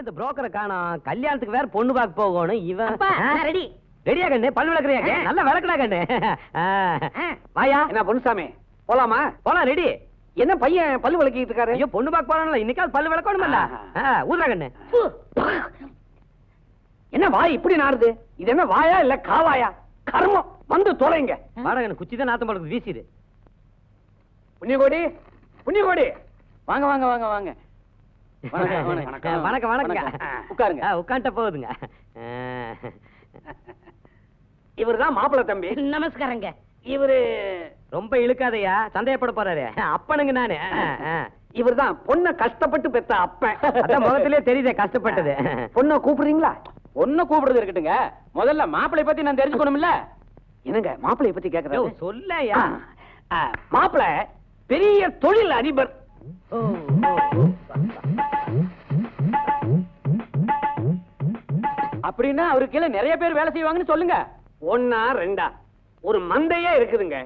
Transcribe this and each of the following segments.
இந்த புரோக்கரை காணோம். கல்யாணத்துக்கு வேற பொண்ணு பார்க்க போகணும். இவன் ரெடி ரெடியா கண்ணு? பல்லு விளக்குறியா? நல்லா விளக்குடா கண்ணு. வாயா. என்ன பொண்ணுசாமி போலாமா? போலாம். ரெடி. என்ன பையன் பல்லு விளக்கிட்டு இருக்காரு? ஐயோ பொண்ணு பார்க்க போறான்ல, இன்னைக்காவது பல்லு விளக்கணும்ல. ஊதுறா கண்ணு. என்ன வாய் இப்படி நாறுது? இது என்ன வாயா இல்ல காவாயா? கர்மம் வந்து தொலைங்க. வாடா கண்ணு, குச்சி தான் நாத்தம் பழக்கு வீசிடு. புண்ணியகோடி புண்ணியகோடி வாங்க வாங்க வாங்க வாங்க. வணக்கம் வணக்கம். உட்காருங்க. உட்காந்துட்ட போகுதுங்க. இவர்தான் மாப்பிள்ளை தம்பி. நமஸ்காரங்க. இவரு ரொம்ப இழுக்காதையா, சந்தேகப்பட போறாரு. அப்பனுங்க நானு. இவர்தான் பொண்ணை கஷ்டப்பட்டு பெத்த அப்பன். அதான் முகத்திலே தெரியுதே கஷ்டப்பட்டது. பொண்ணை கூப்பிடுறீங்களா? ஒன்னும் கூப்பிடுறது இருக்கட்டுங்க. முதல்ல மாப்பிளை பத்தி நான் தெரிஞ்சுக்கணும்ல. என்னங்க மாப்பிளைய பத்தி கேக்குறேன். சொல்லையா. மாப்பிள்ளை பெரிய தொழில் அதிபர். அப்படின்னா அவருக்கு கீழே நிறைய பேர் வேலை செய்வாங்கன்னு சொல்லுங்க. ஒன்னா ரெண்டா ஒரு மந்தையே இருக்குதுங்க.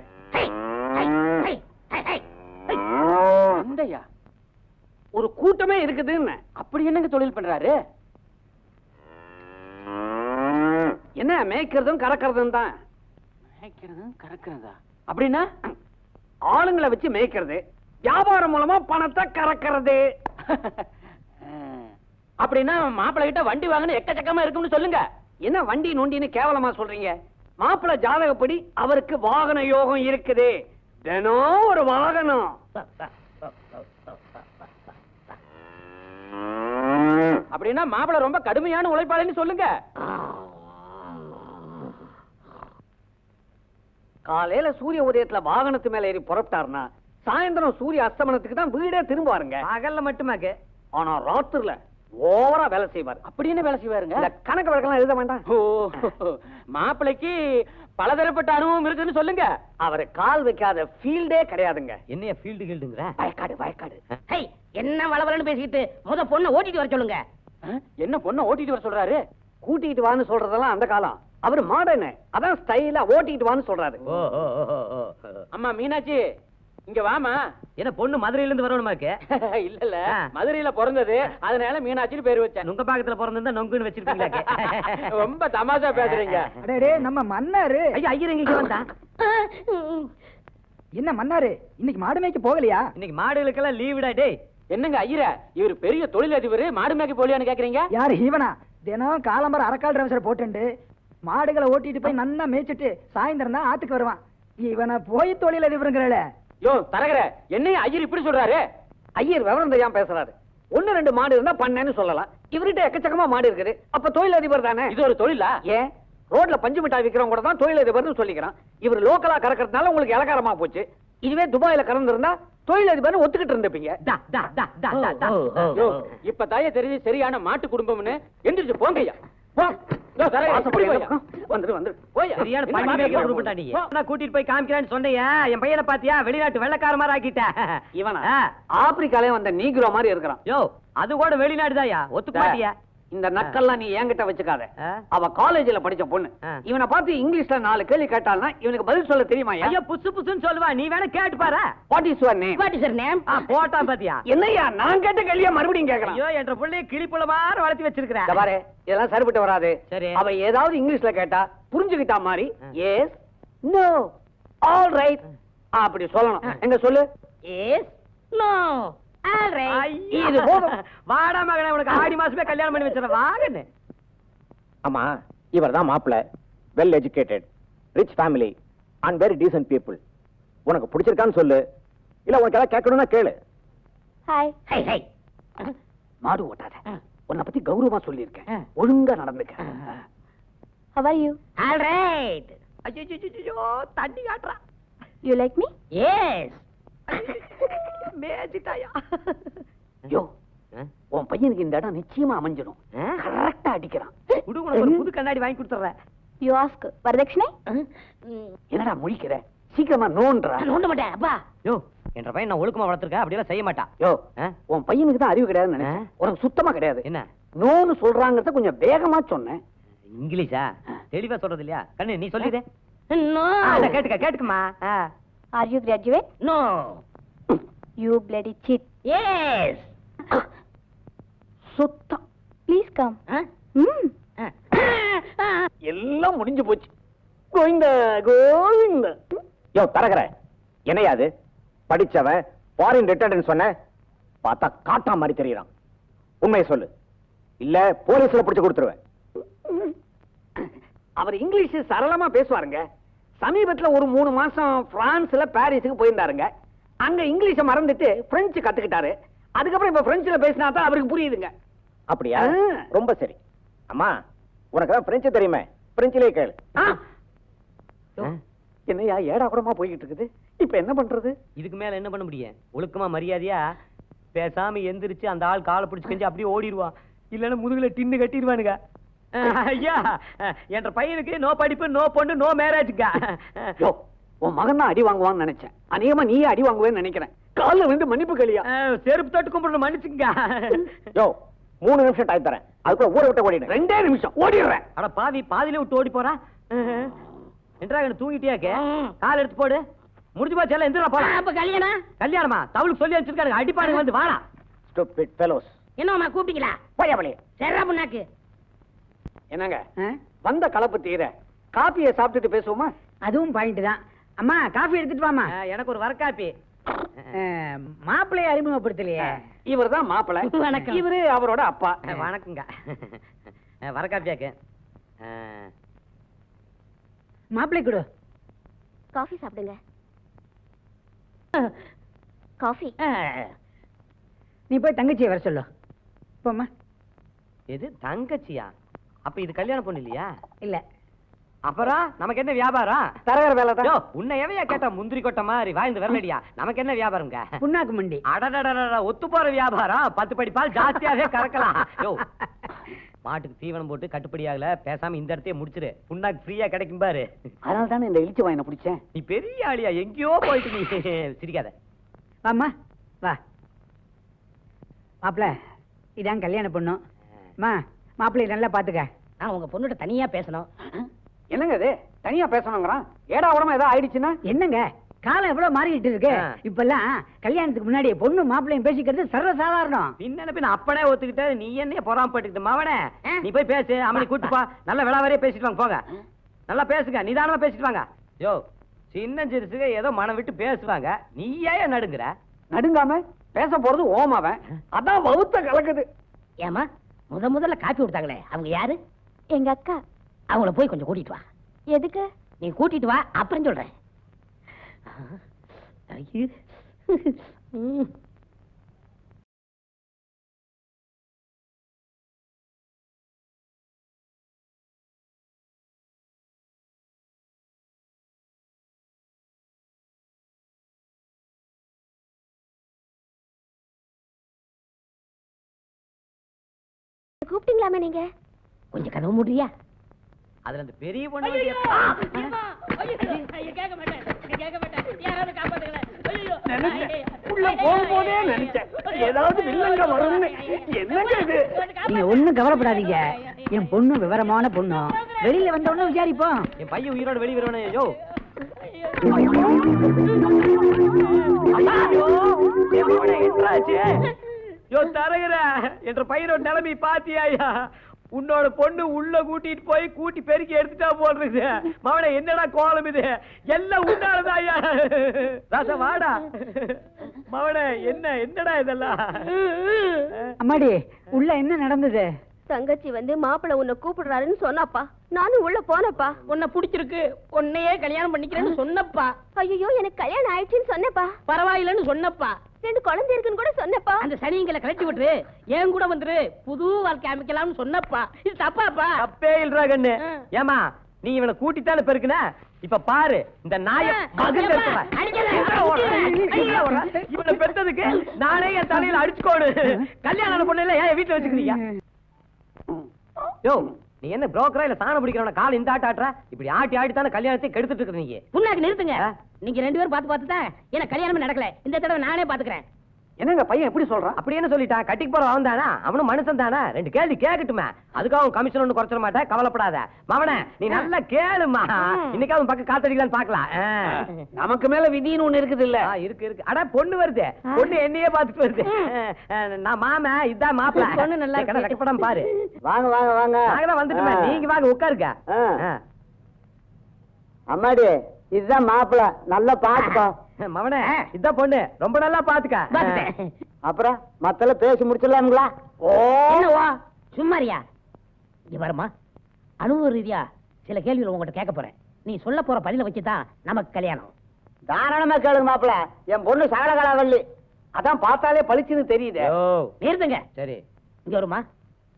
மந்தையா? ஒரு கூட்டமே இருக்குதுன்னு. அப்படி என்னங்க தொழில் பண்றாரு? என்ன மேய்க்கிறதும் கறக்கிறதும் தான். மேய்க்கிறதும் கறக்கிறதா? அப்படின்னா ஆளுங்களை வச்சு மேய்க்கிறது, வியாபாரம் மூலமா பணத்தை கறக்கிறது. அப்படின்னா மாப்பிள்ளை கிட்ட வண்டி வாங்கின எக்கச்சக்கமா இருக்கும்னு சொல்லுங்க. என்ன வண்டி நோண்டின்னு கேவலமா சொல்றீங்க? மாப்பிள்ளை ஜாதகப்படி அவருக்கு வாகன யோகம் இருக்குது. தினம் ஒரு வாகனம். அப்படின்னா மாப்பிள்ளை ரொம்ப கடுமையான உழைப்பாளின்னு சொல்லுங்க. காலையில சூரிய உதயத்துல வாகனத்து மேல ஏறி புறப்பட்டாருன்னா சாயந்தரம் சூரிய அஸ்தமனத்துக்கு தான் வீடே திரும்புவாருங்க. பகல்ல மட்டுமாக்கு. ஆனா ராத்திரில ஓவரா வேலை செய்வார். அப்படி என்ன வேலை செய்வாருங்க? இந்த கணக்கு வழக்கெல்லாம் எழுத வேண்டாம். மாப்பிள்ளைக்கு பலதரப்பட்ட அனுபவம் இருக்குன்னு சொல்லுங்க. அவரு கால் வைக்காத ஃபீல்டே கிடையாதுங்க. என்னைய ஃபீல்டு கீல்டுங்கற? வயக்காடு வயக்காடு. என்ன வளவலன்னு பேசிக்கிட்டு முத பொண்ணை ஓட்டிட்டு வர சொல்லுங்க. என்ன பொண்ணை ஓட்டிட்டு வர சொல்றாரு? கூட்டிட்டு வான்னு சொல்றதெல்லாம் அந்த காலம். அவரு மாடர்ன், அதான் ஸ்டைலா ஓட்டிட்டு வான்னு சொல்றாரு. அம்மா மீனாட்சி இங்க வாமா. என்ன பொண்ணு மதுரையில இருந்து வரணுமாக்கு? இல்ல இல்ல, மதுரையில பிறந்தது, அதனால மீனாட்சின்னு பேர் வச்சேன். நுங்க பாக்கத்துல பிறந்திருந்தா நொங்குன்னு வச்சிருப்பீங்களா? ரொம்ப தமாஷா பேசுறீங்க. அடே நம்ம மன்னாரு. ஐயா ஐயர் எங்க வந்தா? என்ன மன்னாரு இன்னைக்கு மாடு மேய்க்க போகலையா? இன்னைக்கு மாடுகளுக்கெல்லாம் லீவுடா. டேய் என்னங்க ஐயரா, இவர் பெரிய தொழிலதிபர், மாடு மேய்க்க போலியான்னு கேக்குறீங்க? யாரு இவனா? தினம் காலம்பர அரக்கால் டிரைவர் போட்டு மாடுகளை ஓட்டிட்டு போய் நன்னா மேய்ச்சிட்டு சாயந்தரம் தான் ஆத்துக்கு வருவான். இவனை போய் தொழிலதிபருங்கிறல. யோ தரகர, என்னைய ஐயர் இப்படி சொல்றாரு? ஐயர் விவரம் தெரியாம பேசுறாரு. ஒன்னு ரெண்டு மாடு இருந்தா பண்ணேன்னு சொல்லலாம். இவர்கிட்ட எக்கச்சக்கமா மாடு இருக்குது. அப்ப தொழிலதிபர் தானே. இது ஒரு தொழிலா? ஏன் ரோட்ல பஞ்சு மிட்டாய் விக்கிறவங்க கூட தான் தொழிலதிபர்னு சொல்லிக்கிறான். இவர் லோக்கலா கறக்கிறதுனால உங்களுக்கு இலக்காரமா போச்சு. இதுவே துபாயில கறந்திருந்தா தொழிலதிபர் ஒத்துக்கிட்டு இருந்துப்பீங்க. இப்ப தாய தெரிஞ்சு சரியான மாட்டு குடும்பம்னு எந்திரிச்சு போங்கய்யா. கூட்டிட்டு போய் காமிக்கிறான்னு சொன்னையா? என் பையனை பாத்தியா? வெளிநாட்டு வெள்ளக்கார மாதிரி ஆக்கிட்ட. இவனா ஆப்பிரிக்காலே வந்த நீக்ரோ மாதிரி இருக்கிறான். யோ அது கூட வெளிநாடுதாயா? ஒத்துக்க மாட்டியா? இந்த நக்கல்லாம் நீ என்கிட்ட வச்சுக்காத. அவ காலேஜ்ல படிச்ச பொண்ணு. இவனை பார்த்து இங்கிலீஷ்ல 4 கேள்வி கேட்டால்னா இவனுக்கு பதில் சொல்ல தெரியுமா? ஐயா புசு புசுன்னு சொல்லுவா. நீ வேணா கேட்டு பாரு. What is your name? What is your name? போட்டா பாத்தியா? என்னய்யா நான் கேட்ட கேள்வியா மறுபடியும் கேக்குறான். ஐயோ என்ற புள்ளைய கிளிப்புல மாதிரி வளர்த்தி வச்சிருக்கேன். இத பாரு, இதெல்லாம் சரிப்பட்டு வராது. சரி. அவ ஏதாவது இங்கிலீஷ்ல கேட்டா புரிஞ்சுக்கிட்டா மாதிரி எஸ் நோ ஆல் ரைட் அப்படி சொல்லணும். எங்க சொல்லு. Yes no all right. இது போதும். வாடா மகனே, உனக்கு ஆடி மாசமே கல்யாணம் பண்ணி வச்சிரேன். வாங்கன்னு. ஆமா, இவர்தான் மாப்பிள்ளை. Well educated, rich family and very descent people. உனக்கு பிடிச்சிருக்கான்னு சொல்லு, இல்ல உனக்கு ஏதாவது கேட்கணும்னா கேளு. Hi hi hi. மாடு ஓட்டாத. உன்னை பத்தி கௌரவமா சொல்லியிருக்கேன். ஒழுங்கா நடந்துக்க. How are you? All right. ஐயோ தண்ணி காட்டுறா. You like me? Yes. மேஜிட்டாயா? யோ உன் பையனுக்கு இந்த இடம் நிச்சயமா அமைஞ்சிடும். கரெக்டா அடிக்கிறான். ஒரு புது கண்ணாடி வாங்கி கொடுத்துறேன். You ask. வரதட்சணை? என்னடா முழிக்கிற? சீக்கிரமா நோன்றா. நோண்ட மாட்டேன் அப்பா. யோ என்ற பையன் நான் ஒழுக்கமா வளர்த்திருக்கேன், அப்படியெல்லாம் செய்ய மாட்டான். யோ உன் பையனுக்கு தான் அறிவு கிடையாதுன்னு நினைச்சேன். உனக்கு சுத்தமா கிடையாது. என்ன நோன்னு சொல்றாங்கறத கொஞ்சம் வேகமா சொன்னேன். இங்கிலீஷா தெளிவா சொல்றது இல்லையா? கண்ணு நீ சொல்லிடு. No. கேட்டுக்கமா. Are you graduate? No. You bloody cheat. Yes. சுத்தம். கம். எல்லாம் முடிஞ்சு போச்சு. கோவிந்த கோவிந்த. யோ தரகற, என்னையாது படிச்சவன் ஃபாரின் ரிட்டர்ன் சொன்ன பார்த்தா காட்டா மாதிரி தெரியறான். உண்மையை சொல்லு, இல்ல போலீஸ்ல பிடிச்சு கொடுத்துருவேன். அவர் இங்கிலீஷ் சரளமா பேசுவாருங்க. சமீபத்துல ஒரு 3 மாசம் பிரான்ஸ்ல பாரிஸுக்கு போயிருந்தாருங்க. அங்க இங்கிலீஷ மறந்துட்டு பிரெஞ்சு கத்துக்கிட்டாரு. அதுக்கப்புறம் இப்ப பிரெஞ்சுல பேசினா தான் அவருக்கு புரியுதுங்க. அப்படியா? ரொம்ப சரி. அம்மா, உனக்கு தான் பிரெஞ்சு தெரியுமே, பிரெஞ்சிலே கேளு. என்னையா ஏடா கூடமா போய்கிட்டு இருக்குது. இப்ப என்ன பண்றது? இதுக்கு மேல என்ன பண்ண முடியும்? ஒழுக்கமா மரியாதையா பேசாம எந்திரிச்சு அந்த ஆள் காலை பிடிச்சு கஞ்சி அப்படியே ஓடிடுவான். இல்லன்னா முதுகுல டின்னு கட்டிடுவானுங்க. ஐயா, என்ற பையனுக்கு நோ படிப்பு, நோ பொண்ணு, நோ மேரேஜ்க்கா. உன் மகன் தான் அடி வாங்குவான்னு நினைச்சேன். அநேகமா நீயே அடி வாங்குவேன்னு நினைக்கிறேன். காலில் வந்து மன்னிப்பு கலியா. செருப்பு தொட்டு கும்பிடுற மன்னிச்சுங்க. யோ 3 நிமிஷம் டைம் தரேன், அதுக்குள்ள ஊரை விட்டு ஓடிடு. 2 நிமிஷம் ஓடிடுறேன். அட பாதியில விட்டு ஓடி போறா. என்றா தூங்கிட்டியாக்க கால் எடுத்து போடு. முடிஞ்சு போச்சு, எல்லாம் எந்திரா போலாம். அப்ப கல்யாணம் கல்யாணமா? தவளுக்கு சொல்லி வச்சிருக்காங்க, அடிப்பானுங்க வந்து வாடா. Stupid fellows. என்னம்மா கூப்பிட்டீங்களா? போயா வழி. சரிடா புண்ணாக்கு. என்னங்க வந்த கலப்பு தீர காப்பியை சாப்பிட்டுட்டு பேசுவோமா? அதுவும் பாயிண்ட் தான். அம்மா காஃபி எடுத்துட்டு வாமா. எனக்கு ஒரு வரக்காப்பி. மாப்பிள்ளைய அறிமுகப்படுத்தலையே. இவர் தான் மாப்பிள்ளை. வணக்கம். இவரு அவரோட அப்பா. வணக்கங்க. வரக்காப்பியாக்கு மாப்பிள்ளை கொடு. காஃபி சாப்பிடுங்க. காஃபி. நீ போய் தங்கச்சியை வர சொல்லு. போம்மா. எது தங்கச்சியா? அப்ப இது கல்யாண பொண்ணு இல்லையா? இல்ல. அப்புறம் நமக்கு என்ன வியாபாரம்? தரகர வேலை தான். உன்னை எவையா கேட்டா முந்திரி கொட்ட மாதிரி வாய்ந்து வரலடியா? நமக்கு என்ன வியாபாரம்ங்க? புண்ணாக்கு மண்டி. அடடடடட, ஒத்து போற வியாபாரம். 10 படி பால் ஜாஸ்தியாவே கறக்கலாம். யோ, மாட்டுக்கு தீவனம் போட்டு கட்டுப்படி ஆகல, பேசாம இந்த இடத்தையே முடிச்சிரு. புண்ணாக்கு ஃப்ரீயா கிடைக்கும் பாரு. அதனால தானே இந்த இழிச்சு வாயின பிடிச்சேன். நீ பெரிய ஆளியா, எங்கேயோ போயிட்டு நீ சிரிக்காத. வாம்மா வா. மாப்பிள்ள, இதான் கல்யாண பொண்ணு. அம்மா, மாப்பிள்ளை நல்லா பாத்துக்க. நான் உங்க பொண்ணுகிட்ட தனியா பேசணும். என்னங்க இது தனியா பேசணுங்கிறான்? ஏடா உடம்பு ஏதோ ஆயிடுச்சுன்னா? என்னங்க காலம் எவ்வளவு மாறிட்டு இருக்கு. இப்பெல்லாம் கல்யாணத்துக்கு முன்னாடி பொண்ணு மாப்பிள்ளையும் பேசிக்கிறது சர்வசாதாரணம். பின்ன அப்பனே ஒத்துக்கிட்ட, நீ என்ன பொறாமப்பட்டுக்கிட்டு மவனே? நீ போய் பேசு, அவனை கூட்டுப்பா. நல்ல விளாவரையே பேசிட்டு வாங்க, போங்க. நல்லா பேசுங்க, நிதானமா பேசிட்டு வாங்க. யோ, சின்ன சிறுசுக ஏதோ மனம் விட்டு பேசுவாங்க, நீ ஏன் நடுங்குற? நடுங்காம பேச போறது ஓமாவன். அதான் வவுத்த கலக்குது. ஏமா முதல்ல காப்பி கொடுத்தாங்களே, அவங்க யாரு? எங்க அக்கா. அவங்கள போய் கொஞ்சம் கூட்டிட்டு வா. எதுக்கு? நீ கூட்டிட்டு வா, அப்புறம் சொல்றேன். கூப்பிட்டீங்களாமே நீங்க? கொஞ்சம் கதவு மூடுறியா? அதுல அந்த பெரிய பொண்ணு உள்ள போகும்போதே நினைச்சேன் ஏதாவது வில்லங்க வரும்னு. என்னங்க இது? நீங்க ஒண்ணும் கவலைப்படாதீங்க. என் பொண்ணு விவரமான பொண்ணு. வெளியில வந்த உடனே விசாரிப்போம். என் பையன் உயிரோட வெளியே வருவானே. யோ, யோ தரகுற, என்ற பையனோட நிலைமை பாத்தியாயா? உன்னோட பொண்ணு உள்ள கூட்டிட்டு போய் கூட்டி பெருக்கி எடுத்துட்டா போடுறது. மவனே, என்னடா கோலம் இது? எல்லாம் உண்டானதாயா? ராசா வாடா. மவனே, என்னடா இதெல்லாம்? அம்மாடி, உள்ள என்ன நடந்தது? தங்கச்சி வந்து மாப்பிள்ளை உன்னை கூப்பிடுறாருன்னு சொன்னாப்பா. நானும் உள்ள போனப்பா. உன்னை பிடிச்சிருக்கு, உன்னையே கல்யாணம் பண்ணிக்கிறேன்னு சொன்னப்பா. ஐயோ, எனக்கு கல்யாணம் ஆயிடுச்சுன்னு சொன்னப்பா. பரவாயில்லன்னு சொன்னப்பா. 2 குழந்தை இருக்குன்னு கூட சொன்னப்பா. அந்த சனிங்களை கலட்டி விட்டுரு, ஏன் கூட வந்துரு, புது வாழ்க்கை அமைக்கலாம்னு சொன்னப்பா. இது தப்பாப்பா? தப்பே இல்லடா கண்ணு. ஏமா, நீ இவனை கூட்டித்தானே பெருக்குன? இப்ப பாரு, இந்த நாய மகன் இவனை பெற்றதுக்கு நானே என் தலையில அடிச்சுக்கோடு. கல்யாணம் பொண்ணு இல்ல ஏன் வீட்டுல வச்சுக்கிறீங்க? யோ, நீ என்ன புரோக்கரா இல்ல சாணம் பிடிக்கிறவன கால் இந்த ஆட்ட இப்படி ஆட்டி ஆட்டி தானே கல்யாணத்தை கெடுத்துட்டு இருக்க. நீங்க புண்ணாக்கு நிறுத்துங்க. நீங்க 2 பேரும் பார்த்து தான் எனக்கு கல்யாணமே நடக்கல. இந்த தடவை நானே பாத்துக்கிறேன். என்னங்க பையன் எப்படி சொல்றான்? அப்படி என்ன சொல்லிட்டான்? கட்டிக்கு போற அவன் தானா? அவனும் மனுஷன் தானே? 2 கேள்வி கேட்கட்டுமே. அதுக்காக அவன் கமிஷன் ஒண்ணு குறைச்சிட மாட்டேன், கவலைப்படாத. மவனே நீ நல்லா கேளுமா. இன்னைக்கு அவன் பக்கம் காத்தடிக்கலான்னு பாக்கலாம். நமக்கு மேல விதின்னு ஒண்ணு இருக்குது இல்ல? இருக்கு. அட பொண்ணு வருது. பொண்ணு என்னையே பாத்துட்டு வருது. நான் மாமா இதான் மாப்பிள. பொண்ணு நல்லா இருக்கு. கட்டப்படம் பாரு. வாங்க வாங்க வாங்க. நாங்க தான் வந்துட்டோமே. நீங்க வாங்க உட்காருங்க. அம்மாடி இதுதான் மாப்பிள, நல்லா பாத்துக்கோ. மவனே இதான் பொண்ணு, ரொம்ப நல்லா பாத்துக்க. அப்புறம் மத்தல பேசி முடிச்சிடலாம்ங்களா? என்னவா சும்மாரியா? இங்க வருமா, அனுபவ ரீதியா சில கேள்விகள் உங்ககிட்ட கேட்க போறேன். நீ சொல்ல போற பதில வச்சுதான் நமக்கு கல்யாணம். தாராளமா கேளுங்க மாப்பிள. என் பொண்ணு சகலகலாவல்லி, அதான் பார்த்தாலே பளிச்சுன்னு தெரியுது. நிறுத்துங்க. சரி இங்க வருமா,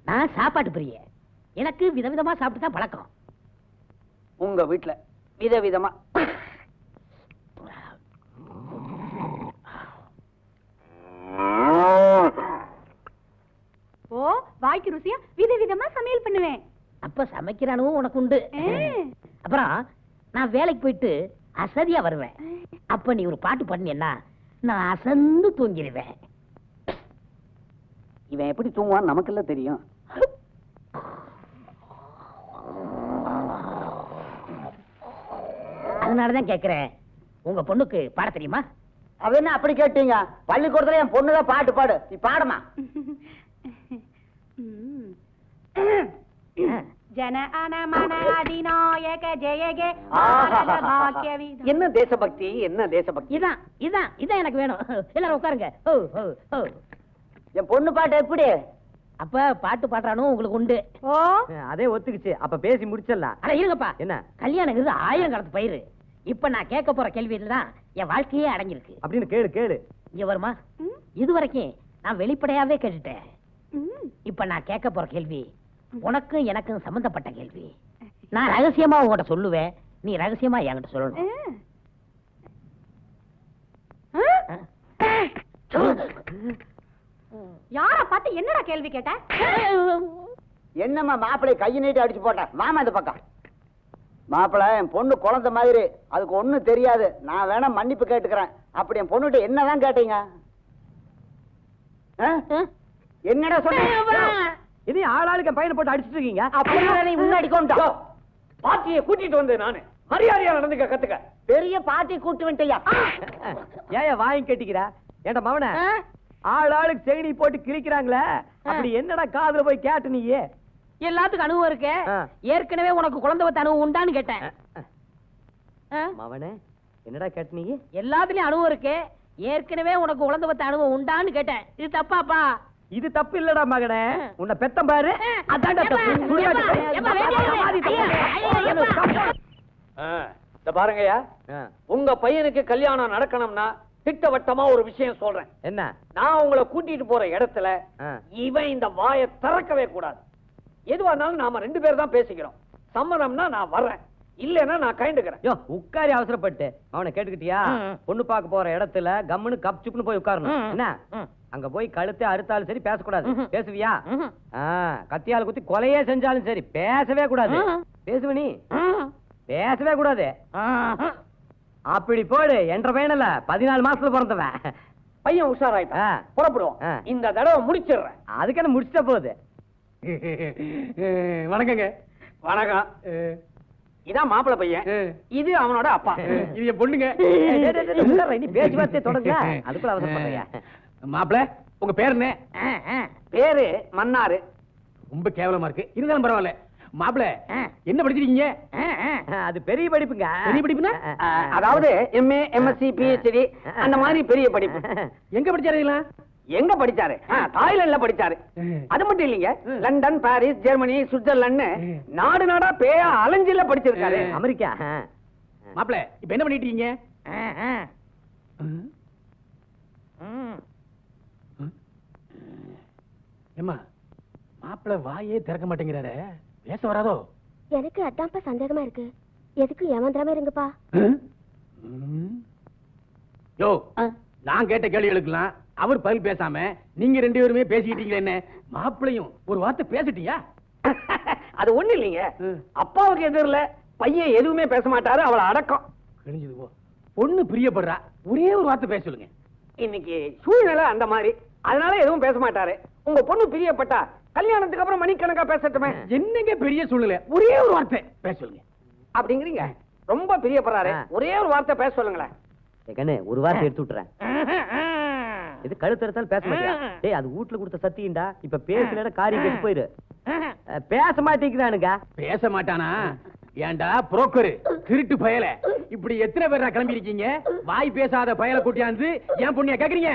நான் சாப்பாட்டு பிரிய, எனக்கு விதவிதமா சாப்பிட்டு தான் பழக்கம். உங்க வீட்டுல விதவிதமா ஓ வாய்க்கு ருசியா விதவிதமா சமையல் பண்ணுவேன். அப்ப சமைக்கிறானோ உனக்கு உண்டு. அப்புறம் நான் வேலைக்கு போயிட்டு அசதியா வருவேன். அப்ப நீ ஒரு பாட்டு பாடினா நான் அசந்து தூங்கிடுவேன். இவன் எப்படி தூங்குவான்னு நமக்கு எல்லாம் தெரியும். அதனாலதான் கேக்குறேன், உங்க பொண்ணுக்கு பாட தெரியுமா? அவ என்ன அப்படி கேட்டீங்க? பள்ளிக்கூடத்துல என் பொண்ணுதான் பாட்டு பாடு, நீ பாடுமா? ஜன அனமன அதிநாயக ஜெயகே என்ன தேசபக்தி, என்ன தேசபக்தி. இதான் இதான் இதான் எனக்கு வேணும். எல்லாரும் உட்காருங்க. ஓ ஓ ஓ. என் பொண்ணு பாட்டு எப்படி? அப்ப பாட்டு பாடுறானோ உங்களுக்கு உண்டு. ஓ அதே ஒத்துக்குச்சு. அப்ப பேசி முடிச்சிடலாம். அட இருங்கப்பா, என்ன கல்யாணங்கிறது 1000 காலத்து பயிர். இப்ப நான் கேட்க போற கேள்வியில தான் என் வாழ்க்கையே அடங்கியிருக்கு. அப்படின்னு கேளு கேளு. இங்க வருமா, இதுவரைக்கும் நான் வெளிப்படையாவே கேட்டுட்டேன். இப்ப நான் கேட்க போற கேள்வி உனக்கும் எனக்கும் சம்பந்தப்பட்ட கேள்வி. நான் ரகசியமா உங்ககிட்ட சொல்லுவேன், நீ ரகசியமா என்கிட்ட சொல்லணும். யார பார்த்து என்னடா கேள்வி கேட்ட? என்னம்மா மாப்பிள்ளை கையை நீட்டி அடிச்சு போட்ட? மாமா இந்த பக்கம். மாப்பிள்ள என் பொண்ணு குழந்தை மாதிரி, அதுக்கு ஒண்ணும் தெரியாது. நான் வேணா மன்னிப்பு கேட்டுக்கிறேன். அப்படி என் பொண்ணுகிட்ட என்னதான் கேட்டீங்க? என்னடா சொன்ன? இது ஆளாளுக்கு பையனை போட்டு அடிச்சிட்டு இருக்கீங்க. அப்படி முன்னாடி கொண்டா பாட்டியை கூட்டிட்டு வந்து நானு மரியாதையா நடந்துக்க கத்துக்க. பெரிய பாட்டி கூட்டு வந்துட்டியா? ஏன் வாங்கி கட்டிக்கிற? ஏன்டா மவன ஆளாளுக்கு செகடி போட்டு கிழிக்கிறாங்களே, அப்படி என்னடா காதுல போய் கேட்டு நீ? எல்லாத்துக்கும் அனுபவம் இருக்கு. ஏற்கனவே உனக்கு குழந்தை பத்த அனுபவம் உண்டான்னு கேட்டேன். மவனே என்னடா கேட்டு நீ? எல்லாத்துலயும் அனுபவம் இருக்கு. ஏற்கனவே உனக்கு குழந்தை பத்த அனுபவம் உண்டான்னு கேட்டேன். இது தப்பாப்பா? இது தப்பு இல்லடா மகனே, உன்னை பெத்தம் பாரு. அதான்டா தப்பு. பாருங்கய்யா, உங்க பையனுக்கு கல்யாணம் நடக்கணும்னா திட்டவட்டமா ஒரு விஷயம் சொல்றேன். என்ன? நான் உங்களை கூட்டிட்டு போற இடத்துல இவன் இந்த வாயை திறக்கவே கூடாது. எதுவா இருந்தாலும் நாம 2 பேர் தான் பேசிக்கிறோம். சம்மதம்னா நான் வர்றேன், இல்லன்னா நான் கைண்டுக்கிறேன். யோ உட்காரி அவசரப்பட்டு அவனை கேட்டுக்கிட்டியா? பொண்ணு பார்க்க போற இடத்துல கம்முன்னு கப் சுப்புன்னு போய் உட்காரணும். என்ன? அங்க போய் கழுத்தை அறுத்தாலும் சரி பேசக்கூடாது. பேசுவியா? கத்தியால குத்தி கொலையே செஞ்சாலும் சரி பேசவே கூடாது. பேசுவ நீ? பேசவே கூடாது. அப்படி போடு. என்ற பையனல 14 மாசத்துல பிறந்தவன் பையன் உஷாராயிட்டான். புறப்படுவோம். இந்த தடவை முடிச்சிடுறேன். அதுக்கு என்ன முடிச்சிட்ட போகுது. வணக்கங்க. வணக்கம். இதான் மாப்பிள்ளை பையன், இது அவனோட அப்பா, இது என் பொண்ணுங்க. நீ பேச்சுவார்த்தையை தொடங்க, அதுக்குள்ள அவசரப்படுறியா? மாப்பிள்ளை உங்க பேர் என்ன? பேரு மன்னாரு. ரொம்ப கேவலமா இருக்கு, இருந்தாலும் பரவாயில்ல. மாப்பிள்ளை என்ன படிச்சிருக்கீங்க? அது பெரிய படிப்புங்க. பெரிய படிப்புனா? அதாவது MA MSc PhD அந்த மாதிரி பெரிய படிப்பு. எங்க படிச்சாருங்களா? எங்க படிச்சாரு? தாய்லாந்துல படிச்சாரு. அது மட்டும் இல்லைங்க, லண்டன், பாரிஸ், ஜெர்மனி, சுவிட்சர்லாந்து நாடு நாடா பேயா அலைஞ்சில படிச்சிருக்காரு. அமெரிக்கா. மாப்பிள்ளை இப்ப என்ன பண்ணிட்டு இருக்கீங்க? ஏம்மா மாப்பிள்ளை வாயே திறக்க மாட்டேங்கிறாரு, பேச வராதோ? எனக்கு அதான்ப்பா சந்தேகமா இருக்கு. எதுக்கு ஏமாந்திரமா இருங்கப்பா. யோ நான் கேட்ட கேள்விகளுக்கெல்லாம் அவர் பதில் பேசாம நீங்க 2 பேருமே பேசிக்கிட்டீங்களே, என்ன மாப்பிள்ளையும் ஒரு வார்த்தை பேசிட்டியா? அது ஒண்ணு இல்லைங்க, அப்பாவுக்கு எதிரில பையன் எதுவுமே பேச மாட்டாரு, அவளை அடக்கம். கிழிஞ்சது போ. பொண்ணு பிரியப்படுறா, ஒரே ஒரு வார்த்தை பேச சொல்லுங்க. இன்னைக்கு சூழ்நிலை அந்த மாதிரி, அதனால எதுவும் பேச மாட்டாரு. உங்க பொண்ணு பிரியப்பட்டா கல்யாணத்துக்கு அப்புறம் மணிக்கணக்கா பேசட்டுமே. என்னங்க பெரிய சூழ்நிலை, ஒரே ஒரு வார்த்தை பேச சொல்லுங்க. அப்படிங்கிறீங்க? ரொம்ப பிரியப்படுறாரு, ஒரே ஒரு வார்த்தை பேச சொல்லுங்களேன். கண்ணு ஒரு வார்த்தை எடுத்து விட்டுறேன். இது கழுத்தறுத்தாலும் பேச மாட்டியா? டேய் அது வீட்டுல கொடுத்த சத்தியம்டா, இப்ப பேசலன்னா காரியம் கெட்டு போயிரு. பேச மாட்டேங்கிறானுங்க. பேச மாட்டானா? ஏன்டா புரோக்கரு திருட்டு பயல, இப்படி எத்தனை பேர் கிளம்பி இருக்கீங்க? வாய் பேசாத பயல கூட்டியாந்து ஏன் பொண்ணியா கேக்குறீங்க?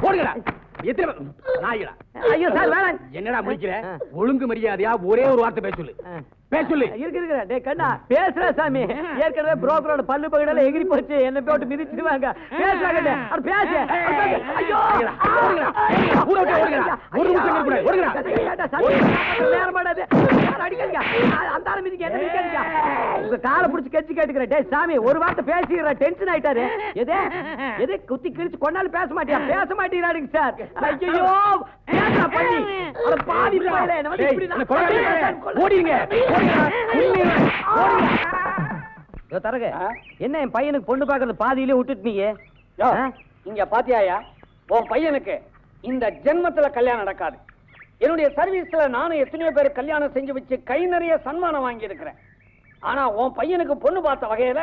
போடுங்கடா. எத்தனை பேர் நாய்களா? ஐயோ சார் வேணாம். என்னடா முடிக்கிற? ஒழுங்கு மரியாதையா ஒரே ஒரு வார்த்தை பேச சொல்லு. பேச சொல்லு. இருக்கு டேய் கண்ணா பேசுற சாமி. ஏற்கனவே புரோக்கரோட பல்லு பகடல எகிரி போச்சு, என்ன போட்டு மிதிச்சிடுவாங்க. பேசுறாங்க அட பேசு. ஐயோ ஊர விட்டு ஓடுங்கடா. ஒரு நிமிஷம் நிக்க கூடாது. ஓடுங்கடா. நேரம் மாடாது. அடிக்கங்க. அந்த ஆளு மிதிக்க என்ன மிதிக்கங்க. உங்க காலை புடிச்சு கெஞ்சி கேட்டுக்கறேன். டேய் சாமி ஒரு வார்த்தை பேசிடுறா. டென்ஷன் ஆயிட்டாரு. எது குத்தி கிழிச்சு கொண்டாலும் பேச மாட்டியா? பேச மாட்டீங்கறாங்க சார். ஐயோ பேச பண்ணி. அட பாவி பயலே என்ன வந்து இப்படி ஓடிங்க. தரக என்ன என் பையனுக்கு பொண்ணு பாக்குறது பாதியிலே விட்டுட்டீங்க. இங்க பாத்தியாயா, உன் பையனுக்கு இந்த ஜென்மத்துல கல்யாணம் நடக்காது. என்னுடைய சர்வீஸ்ல நானும் எத்தனையோ பேர் கல்யாணம் செஞ்சு வச்சு கை நிறைய சன்மானம் வாங்கி இருக்கிறேன். ஆனா உன் பையனுக்கு பொண்ணு பார்த்த வகையில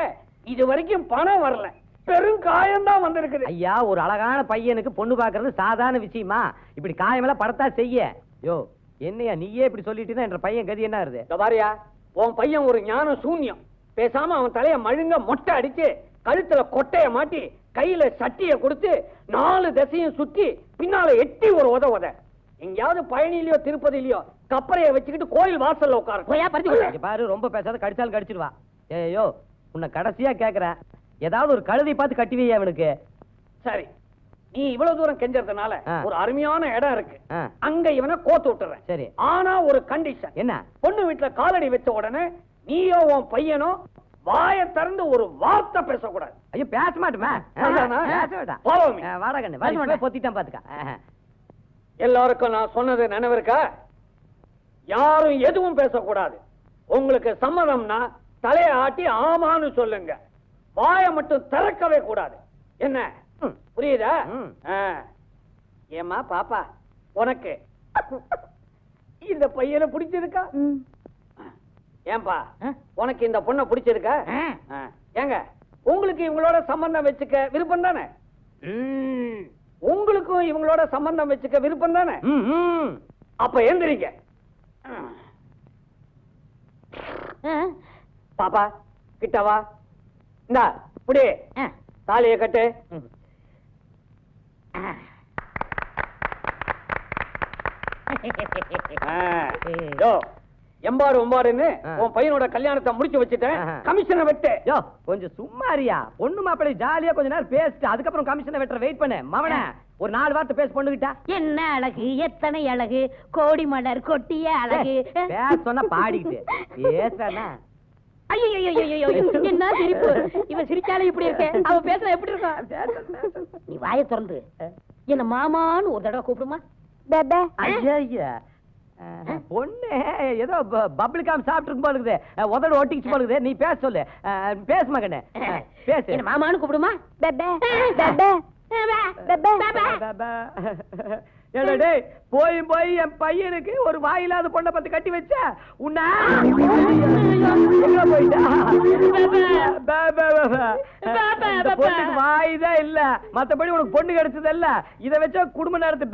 இது வரைக்கும் பணம் வரல, பெரும் காயம் தான் வந்திருக்குது. ஐயா ஒரு அழகான பையனுக்கு பொண்ணு பாக்குறது சாதாரண விஷயமா? இப்படி காயமெல்லாம் படத்தா செய்ய. யோ என்னையா நீயே இப்படி சொல்லிட்டீங்கன்னா என்ற பையன் கதி என்ன ஆகுது? பாரியா, உன் பையன் ஒரு ஞான சூன்யம். பேசாம அவன் தலைய மழுங்க மொட்டை அடிச்சு கழுத்துல கொட்டைய மாட்டி கையில சட்டிய கொடுத்து 4 திசையும் சுத்தி பின்னால எட்டி ஒரு உத எங்கயாவது பழனியிலயோ திருப்பதியிலயோ கப்பறைய வச்சுக்கிட்டு கோயில் வாசல்ல உட்காரு. பாரு ரொம்ப பேசாத, கடிச்சாலும் கடிச்சிருவா. ஏயோ உன்னை கடைசியா கேக்குறேன், ஏதாவது ஒரு கழுதை பார்த்து கட்டி வையா அவனுக்கு. சரி, நீ இவ்வளவு தூரம் கெஞ்சறதுனால ஒரு அருமையான இடம் இருக்கு, அங்க இவனை கோத்து விட்டுறேன். சரி, ஆனா ஒரு கண்டிஷன். என்ன? பொண்ணு வீட்டுல காலடி வச்ச உடனே நீயோ உன் பையனோ வாயை திறந்து ஒரு வார்த்தை பேசக்கூடாது. ஐயோ பேச மாட்டோமா? வாடா கண்ணு பொத்திட்டான் பாத்துக்க. எல்லாருக்கும் நான் சொன்னது நினைவு இருக்கா? யாரும் எதுவும் பேசக்கூடாது. உங்களுக்கு சம்மதம்னா தலையை ஆட்டி ஆமான்னு சொல்லுங்க, வாயை மட்டும் திறக்கவே கூடாது. என்ன புரியுதா? ஏமா பாப்பா, உனக்கு இந்த பையனை பிடிச்சிருக்கா? ஏன்பா உனக்கு இந்த பொண்ணை பிடிச்சிருக்கா? ஏங்க உங்களுக்கு இவங்களோட சம்பந்தம் வச்சுக்க விருப்பம் தானே? உங்களுக்கும் இவங்களோட சம்பந்தம் வச்சுக்க விருப்பம் தானே? அப்ப எந்திரிங்க. பாப்பா கிட்டவா, இந்தா புடி, தாலியை கட்டு. எம்பாடு ஒம்பாடுன்னு உன் பையனோட கல்யாணத்தை முடிச்சு வச்சுட்டேன், கமிஷனை வெட்டு. யோ கொஞ்சம் சும்மாரியா, பொண்ணு மாப்பிள்ளை ஜாலியா கொஞ்ச நேரம் பேசிட்டு அதுக்கப்புறம் கமிஷனை வெட்டுற வெயிட் பண்ண. மவன ஒரு 4 வார்த்தை பேச பொண்ணுகிட்டா. என்ன அழகு, எத்தனை அழகு, கோடி மலர் கொட்டிய அழகு. பேச சொன்னா பாடிக்கிட்டு பேசுறா. ஐயோ என்ன சிரிப்பு, இவன் சிரிச்சாலே இப்படி இருக்கே, அவ பேசுற எப்படி இருக்கும்? நீ வாயை திறந்து என்ன மாமான்னு ஒரு தடவை கூப்பிடுமா? ஐயா பொண்ணு ஏதோ பப்ளிகாம் சாப்பிட்டு இருக்கும் போல இருக்குது, உதடு ஒட்டிச்சு போல இருக்குது. நீ பேச சொல்லு, பேச மகனே பேசு. என்ன மாமான்னு கூப்பிடுமா? போய் போய் என் பையனுக்கு ஒரு வாயில்லாத பொண்ணை பத்தி கட்டி வச்ச உன்ன போயிட்டா. பொண்ணுக்கு வாய்தான் இல்ல, மத்தபடி உனக்கு பொண்ணு கிடைச்சது இல்ல. இதை வச்சா குடும்ப நடத்து.